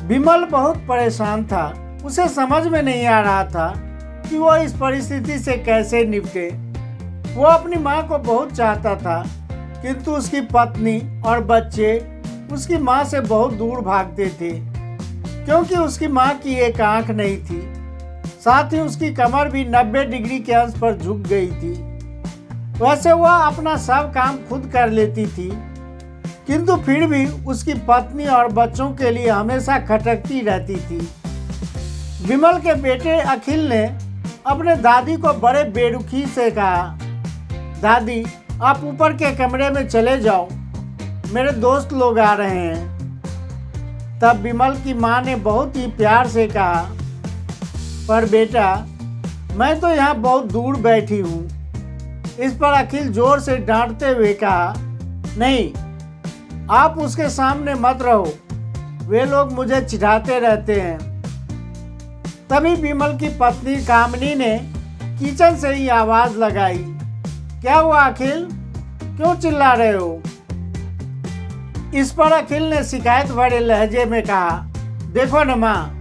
विमल बहुत परेशान था। उसे समझ में नहीं आ रहा था कि वो इस परिस्थिति से कैसे निपटे। वो अपनी माँ को बहुत चाहता था, किंतु उसकी पत्नी और बच्चे उसकी माँ से बहुत दूर भागते थे, क्योंकि उसकी माँ की एक आंख नहीं थी। साथ ही उसकी कमर भी 90 डिग्री के अंश पर झुक गई थी। वैसे वह अपना सब काम खुद कर लेती थी, किंतु फिर भी उसकी पत्नी और बच्चों के लिए हमेशा खटकती रहती थी। विमल के बेटे अखिल ने अपने दादी को बड़े बेरुखी से कहा, दादी आप ऊपर के कमरे में चले जाओ, मेरे दोस्त लोग आ रहे हैं। तब विमल की माँ ने बहुत ही प्यार से कहा, पर बेटा मैं तो यहाँ बहुत दूर बैठी हूँ। इस पर अखिल जोर से डांटते हुए कहा, नहीं आप उसके सामने मत रहो, वे लोग मुझे चिढ़ाते रहते हैं। तभी विमल की पत्नी कामनी ने किचन से ही आवाज लगाई, क्या हुआ अखिल, क्यों चिल्ला रहे हो? इस पर अखिल ने शिकायत भरे लहजे में कहा, देखो न माँ,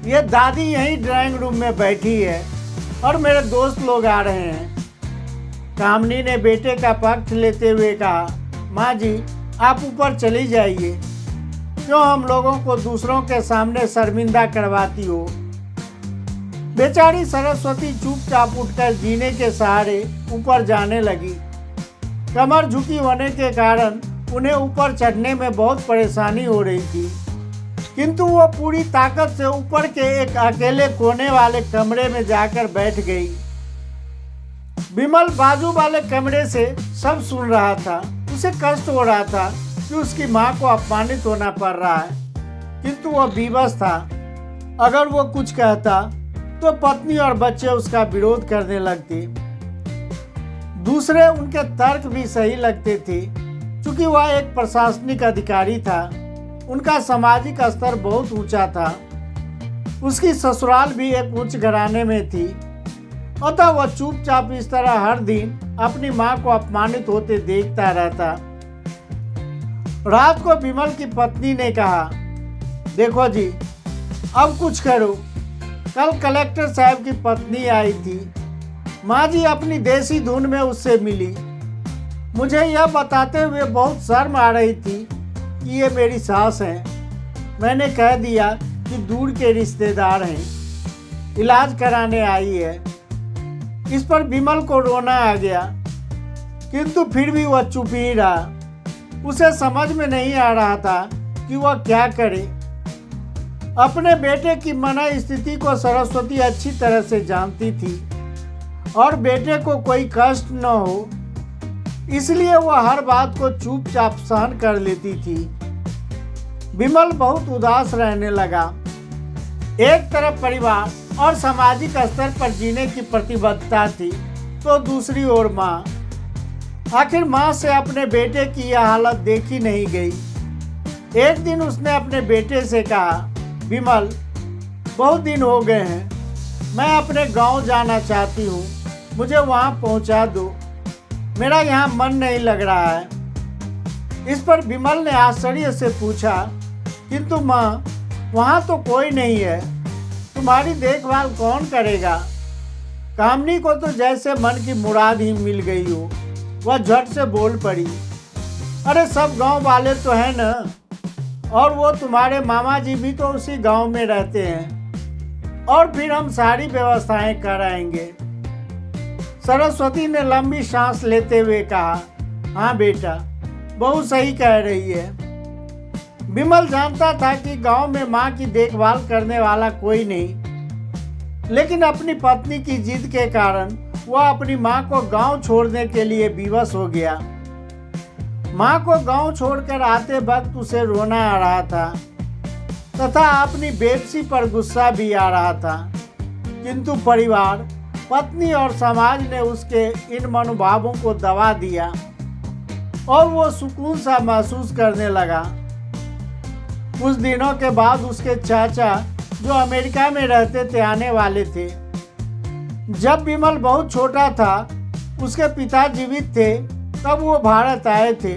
ये दादी यहीं ड्राइंग रूम में बैठी है और मेरे दोस्त लोग आ रहे हैं। कामनी ने बेटे का पक्ष लेते हुए कहा, माँ जी आप ऊपर चली जाइए, क्यों हम लोगों को दूसरों के सामने शर्मिंदा करवाती हो। बेचारी सरस्वती चुपचाप उठकर जीने के सहारे ऊपर जाने लगी। कमर झुकी होने के कारण उन्हें ऊपर चढ़ने में बहुत परेशानी हो रही थी, किंतु वो पूरी ताकत से ऊपर के एक अकेले कोने वाले कमरे में जाकर बैठ गई। विमल बाजू वाले कमरे से सब सुन रहा था। उसे कष्ट हो रहा था कि उसकी माँ को अपमानित होना पड़ रहा है, किंतु वह विवश था। अगर वो कुछ कहता तो पत्नी और बच्चे उसका विरोध करने लगते। दूसरे उनके तर्क भी सही लगते थे, क्योंकि वह एक प्रशासनिक अधिकारी था। उनका सामाजिक स्तर बहुत ऊंचा था। उसकी ससुराल भी एक उच्च घराने में थी, अतः वह चुपचाप इस तरह हर दिन अपनी माँ को अपमानित होते देखता रहता। रात को विमल की पत्नी ने कहा, देखो जी अब कुछ करो। कल कलेक्टर साहब की पत्नी आई थी, माँ जी अपनी देसी धुन में उससे मिली। मुझे यह बताते हुए बहुत शर्म आ रही थी कि ये मेरी सास हैं। मैंने कह दिया कि दूर के रिश्तेदार हैं, इलाज कराने आई है। इस पर विमल को रोना आ गया, किंतु फिर भी वह चुप ही रहा। उसे समझ में नहीं आ रहा था कि वह क्या करे। अपने बेटे की मना स्थिति को सरस्वती अच्छी तरह से जानती थी और बेटे को कोई कष्ट न हो, इसलिए वह हर बात को चुपचाप सहन कर लेती थी। विमल बहुत उदास रहने लगा। एक तरफ परिवार और सामाजिक स्तर पर जीने की प्रतिबद्धता थी, तो दूसरी ओर माँ। आखिर माँ से अपने बेटे की यह हालत देखी नहीं गई। एक दिन उसने अपने बेटे से कहा, विमल बहुत दिन हो गए हैं, मैं अपने गांव जाना चाहती हूँ, मुझे वहाँ पहुँचा दो, मेरा यहाँ मन नहीं लग रहा है। इस पर विमल ने आश्चर्य से पूछा, किंतु माँ वहाँ तो कोई नहीं है, तुम्हारी देखभाल कौन करेगा? कामनी को तो जैसे मन की मुराद ही मिल गई हो। वह झट से बोल पड़ी, अरे सब गांव वाले तो हैं न, और वो तुम्हारे मामा जी भी तो उसी गांव में रहते हैं, और फिर हम सारी व्यवस्थाएं कराएंगे। सरस्वती ने लंबी सांस लेते हुए कहा, हाँ बेटा बहुत सही कह रही है। विमल जानता था कि गांव में माँ की देखभाल करने वाला कोई नहीं, लेकिन अपनी पत्नी की जिद के कारण वह अपनी माँ को गांव छोड़ने के लिए विवश हो गया। माँ को गांव छोड़कर आते वक्त उसे रोना आ रहा था तथा अपनी बेबसी पर गुस्सा भी आ रहा था, किंतु परिवार, पत्नी और समाज ने उसके इन मनोभावों को दबा दिया और वो सुकून सा महसूस करने लगा। कुछ दिनों के बाद उसके चाचा, जो अमेरिका में रहते थे, आने वाले थे। जब विमल बहुत छोटा था, उसके पिता जीवित थे, तब वो भारत आए थे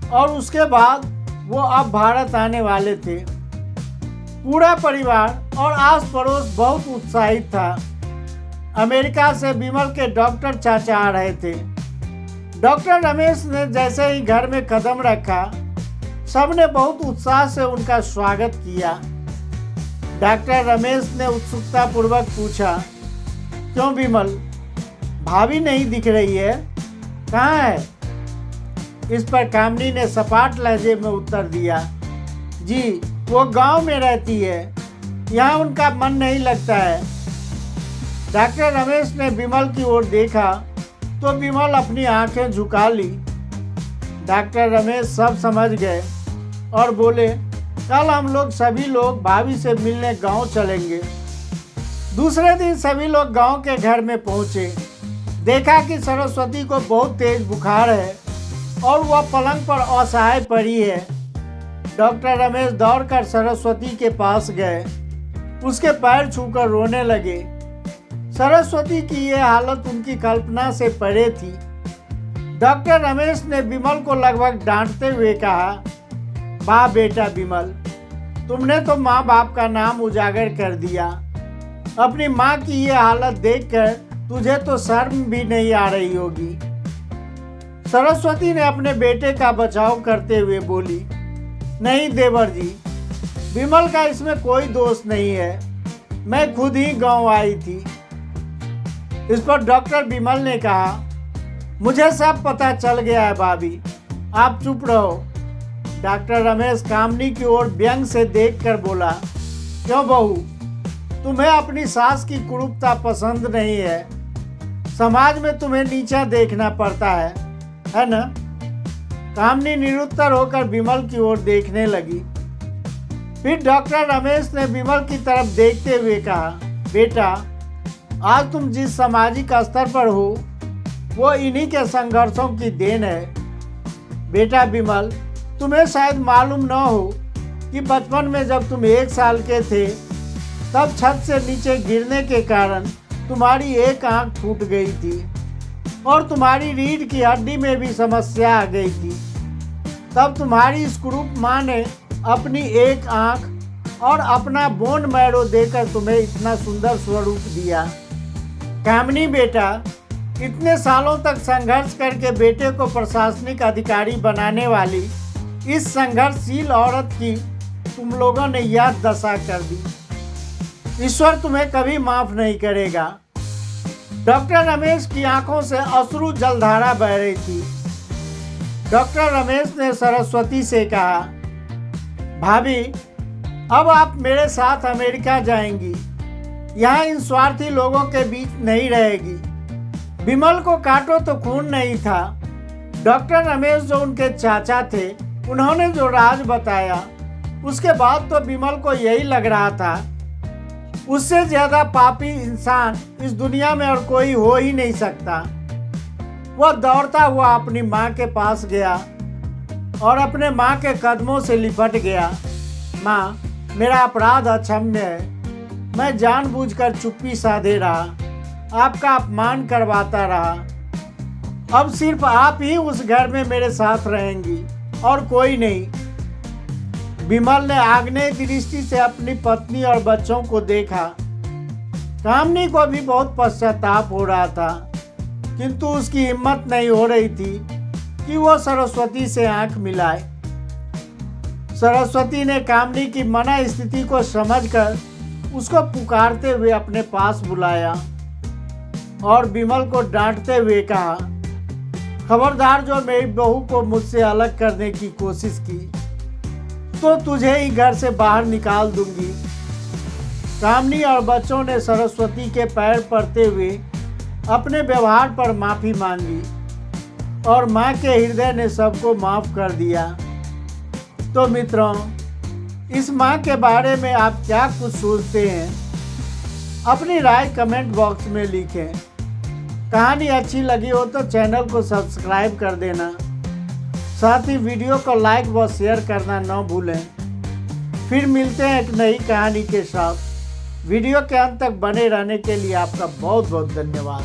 और उसके बाद वो अब भारत आने वाले थे। पूरा परिवार और आस पड़ोस बहुत उत्साहित था। अमेरिका से विमल के डॉक्टर चाचा आ रहे थे। डॉक्टर रमेश ने जैसे ही घर में कदम रखा, सबने बहुत उत्साह से उनका स्वागत किया। डॉक्टर रमेश ने उत्सुकता पूर्वक पूछा, क्यों विमल, भाभी नहीं दिख रही है, कहाँ है? इस पर कामनी ने सपाट लहजे में उत्तर दिया, जी वो गांव में रहती है, यहाँ उनका मन नहीं लगता है। डॉक्टर रमेश ने विमल की ओर देखा तो विमल अपनी आंखें झुका ली। डॉक्टर रमेश सब समझ गए और बोले, कल हम लोग सभी लोग भाभी से मिलने गांव चलेंगे। दूसरे दिन सभी लोग गांव के घर में पहुंचे। देखा कि सरस्वती को बहुत तेज बुखार है और वह पलंग पर असहाय पड़ी है। डॉक्टर रमेश दौड़कर सरस्वती के पास गए, उसके पैर छूकर रोने लगे। सरस्वती की यह हालत उनकी कल्पना से परे थी। डॉक्टर रमेश ने विमल को लगभग डांटते हुए कहा, वाह बेटा विमल, तुमने तो माँ बाप का नाम उजागर कर दिया। अपनी माँ की ये हालत देखकर तुझे तो शर्म भी नहीं आ रही होगी। सरस्वती ने अपने बेटे का बचाव करते हुए बोली, नहीं देवर जी, विमल का इसमें कोई दोष नहीं है, मैं खुद ही गांव आई थी। इस पर डॉक्टर विमल ने कहा, मुझे सब पता चल गया है भाभी, आप चुप रहो। डॉक्टर रमेश कामनी की ओर व्यंग से देखकर बोला, क्यों बहू, तुम्हें अपनी सास की कुरूपता पसंद नहीं है? समाज में तुम्हें नीचा देखना पड़ता है ना? कामनी निरुत्तर होकर विमल की ओर देखने लगी। फिर डॉक्टर रमेश ने विमल की तरफ देखते हुए कहा, बेटा, आज तुम जिस सामाजिक स्तर पर हो वो इन्हीं के संघर्षों की देन है। बेटा विमल, तुम्हें शायद मालूम न हो कि बचपन में जब तुम 1 साल के थे तब छत से नीचे गिरने के कारण तुम्हारी एक आंख फूट गई थी और तुम्हारी रीढ़ की हड्डी में भी समस्या आ गई थी। तब तुम्हारी इस कुरूप माँ ने अपनी एक आंख और अपना बोन मैरो देकर तुम्हें इतना सुंदर स्वरूप दिया। कामनी बेटा, इतने सालों तक संघर्ष करके बेटे को प्रशासनिक अधिकारी बनाने वाली इस संघर्षशील औरत की तुम लोगों ने यह दशा कर दी। ईश्वर तुम्हें कभी माफ नहीं करेगा। डॉक्टर रमेश की आंखों से अश्रु जलधारा बह रही थी। डॉक्टर रमेश ने सरस्वती से कहा, भाभी, अब आप मेरे साथ अमेरिका जाएंगी, यहाँ इन स्वार्थी लोगों के बीच नहीं रहेगी। विमल को काटो तो खून नहीं था। डॉक्टर रमेश जो उनके चाचा थे, उन्होंने जो राज बताया, उसके बाद तो विमल को यही लग रहा था, उससे ज्यादा पापी इंसान इस दुनिया में और कोई हो ही नहीं सकता। वह दौड़ता हुआ अपनी माँ के पास गया और अपने माँ के कदमों से लिपट गया। माँ, मेरा अपराध अक्षम्य है, मैं जानबूझकर चुप्पी साधे रहा, आपका अपमान करवाता रहा। अब सिर्फ आप ही उस घर में मेरे साथ रहेंगी और कोई नहीं। विमल ने आग्नेय दृष्टि से अपनी पत्नी और बच्चों को देखा। कामनी को भी बहुत पश्चाताप हो रहा था, किंतु उसकी हिम्मत नहीं हो रही थी कि वो सरस्वती से आंख मिलाए। सरस्वती ने कामनी की मना स्थिति को समझकर उसको पुकारते हुए अपने पास बुलाया और विमल को डांटते हुए कहा, खबरदार, जो मेरी बहू को मुझसे अलग करने की कोशिश की तो तुझे ही घर से बाहर निकाल दूंगी। कामनी और बच्चों ने सरस्वती के पैर पड़ते हुए अपने व्यवहार पर माफ़ी मांगी और माँ के हृदय ने सबको माफ़ कर दिया। तो मित्रों, इस माँ के बारे में आप क्या कुछ सोचते हैं? अपनी राय कमेंट बॉक्स में लिखें। कहानी अच्छी लगी हो तो चैनल को सब्सक्राइब कर देना, साथ ही वीडियो को लाइक व शेयर करना न भूलें। फिर मिलते हैं एक नई कहानी के साथ। वीडियो के अंत तक बने रहने के लिए आपका बहुत बहुत धन्यवाद।